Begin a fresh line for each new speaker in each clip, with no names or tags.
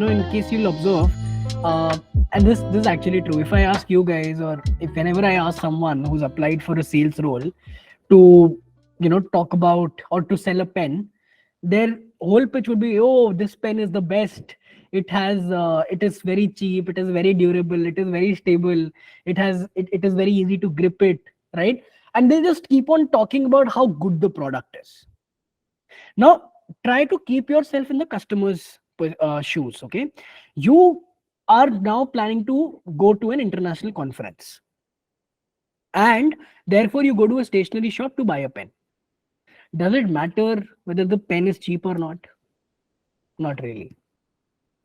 in case you'll observe, uh, and this is actually true. If I ask you guys, or if whenever I ask someone who's applied for a sales role to, talk about or to sell a pen, their whole pitch would be, oh, this pen is the best. It is very cheap. It is very durable. It is very stable. It is very easy to grip it, right? And they just keep on talking about how good the product is. Now, try to keep yourself in the customer's shoes. Okay, you are now planning to go to an international conference, and therefore you go to a stationery shop to buy a pen. Does it matter whether the pen is cheap or not? Not really.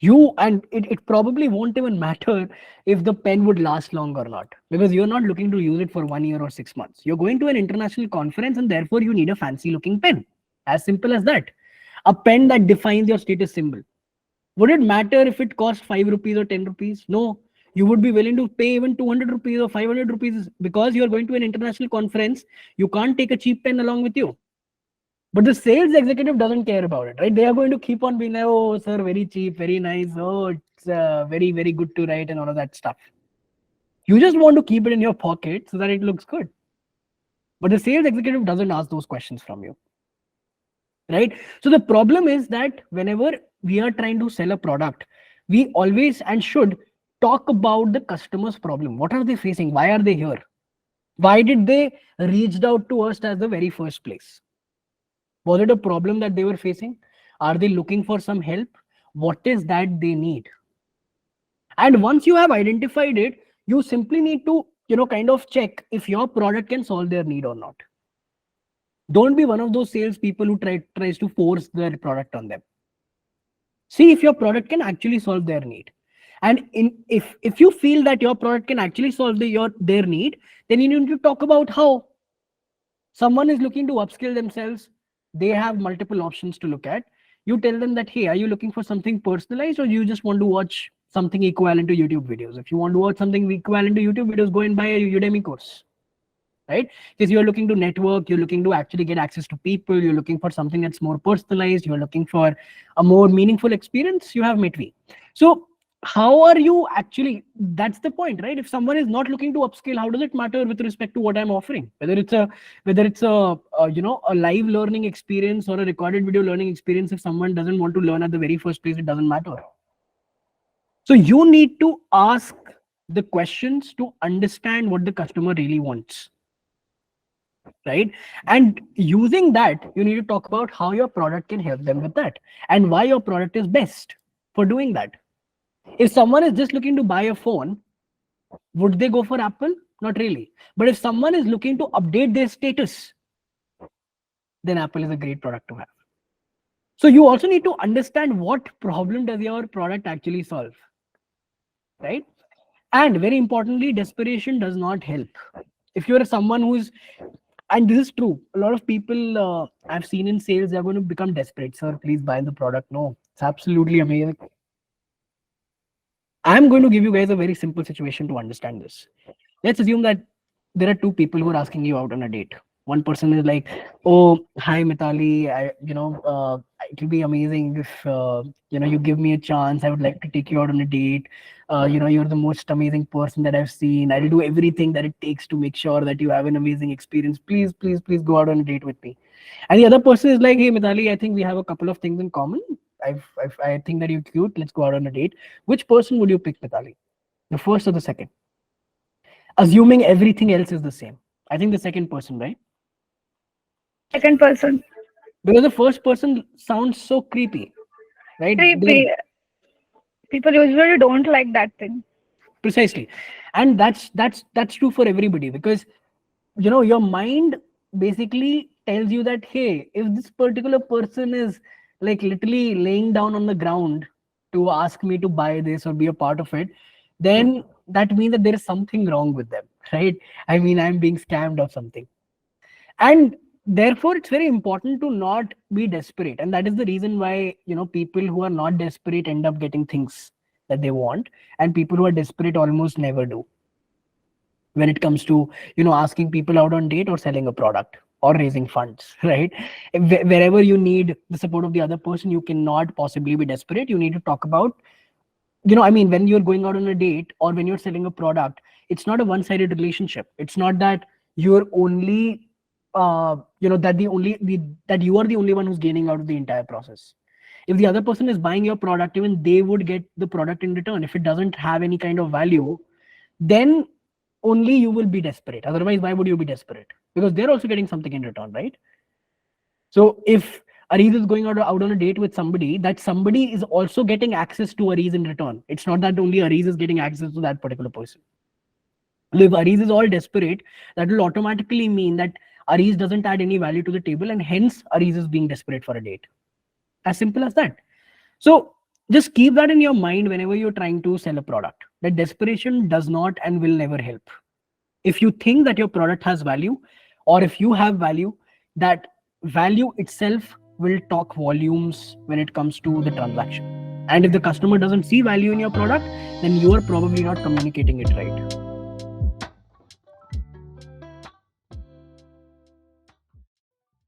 It probably won't even matter if the pen would last long or not, because you're not looking to use it for 1 year or 6 months. You're going to an international conference, and therefore you need a fancy looking pen. As simple as that. A pen that defines your status symbol. Would it matter if it costs 5 rupees or 10 rupees? No. You would be willing to pay even 200 rupees or 500 rupees because you're going to an international conference. You can't take a cheap pen along with you. But the sales executive doesn't care about it, right? They are going to keep on being like, oh, sir, very cheap, very nice. Oh, it's very, very good to write and all of that stuff. You just want to keep it in your pocket so that it looks good. But the sales executive doesn't ask those questions from you, right? So the problem is that whenever we are trying to sell a product, we always and should talk about the customer's problem. What are they facing? Why are they here? Why did they reached out to us as the very first place? Was it a problem that they were facing? Are they looking for some help? What is that they need? And once you have identified it, you simply need to, kind of check if your product can solve their need or not. Don't be one of those salespeople who tries to force their product on them. See if your product can actually solve their need. And if you feel that your product can actually solve their need, then you need to talk about how. Someone is looking to upskill themselves. They have multiple options to look at. You tell them that, hey, are you looking for something personalized, or you just want to watch something equivalent to YouTube videos? If you want to watch something equivalent to YouTube videos, go and buy a Udemy course, right? Because you're looking to network, you're looking to actually get access to people, you're looking for something that's more personalized, you're looking for a more meaningful experience, you have Metvy. So how are you actually, that's the point, right? If someone is not looking to upskill, how does it matter with respect to what I'm offering? Whether it's a live learning experience or a recorded video learning experience, if someone doesn't want to learn at the very first place, it doesn't matter. So you need to ask the questions to understand what the customer really wants, right? And using that, you need to talk about how your product can help them with that and why your product is best for doing that. If someone is just looking to buy a phone, would they go for Apple? Not really. But if someone is looking to update their status, then Apple is a great product to have. So you also need to understand what problem does your product actually solve, right? And very importantly, desperation does not help. If you're someone who's, and this is true, a lot of people I've seen in sales, they're going to become desperate. Sir, please buy the product. No, it's absolutely amazing. I'm going to give you guys a very simple situation to understand this. Let's assume that there are two people who are asking you out on a date. One person is like, oh, hi Mitali, it will be amazing if you give me a chance. I would like to take you out on a date. You're the most amazing person that I've seen. I'll do everything that it takes to make sure that you have an amazing experience. Please, please, please go out on a date with me. And the other person is like, hey Mitali, I think we have a couple of things in common. I think that you're cute. Let's go out on a date. Which person would you pick, Mitali? The first or the second? Assuming everything else is the same. I think the second person, right?
Second person.
Because the first person sounds so creepy, right?
Creepy. People usually don't like that thing.
Precisely. And that's true for everybody, because your mind basically tells you that, hey, if this particular person is like literally laying down on the ground to ask me to buy this or be a part of it, then that means that there is something wrong with them, right? I mean, I'm being scammed or something. And therefore it's very important to not be desperate, and that is the reason why people who are not desperate end up getting things that they want, and people who are desperate almost never do when it comes to asking people out on date or selling a product or raising funds, right? Wherever you need the support of the other person, you cannot possibly be desperate. You need to talk about I mean, when you're going out on a date or when you're selling a product, it's not a one-sided relationship. It's not that you're only, that that you are the only one who's gaining out of the entire process. If the other person is buying your product, even they would get the product in return. If it doesn't have any kind of value, then only you will be desperate. Otherwise, why would you be desperate? Because they're also getting something in return, right? So if Aries is going out on a date with somebody, that somebody is also getting access to Aries in return. It's not that only Aries is getting access to that particular person. If Aries is all desperate, that will automatically mean that Aries doesn't add any value to the table, and hence Aries is being desperate for a date. As simple as that. So just keep that in your mind whenever you're trying to sell a product. That desperation does not and will never help. If you think that your product has value, or if you have value, that value itself will talk volumes when it comes to the transaction. And if the customer doesn't see value in your product, then you are probably not communicating it right.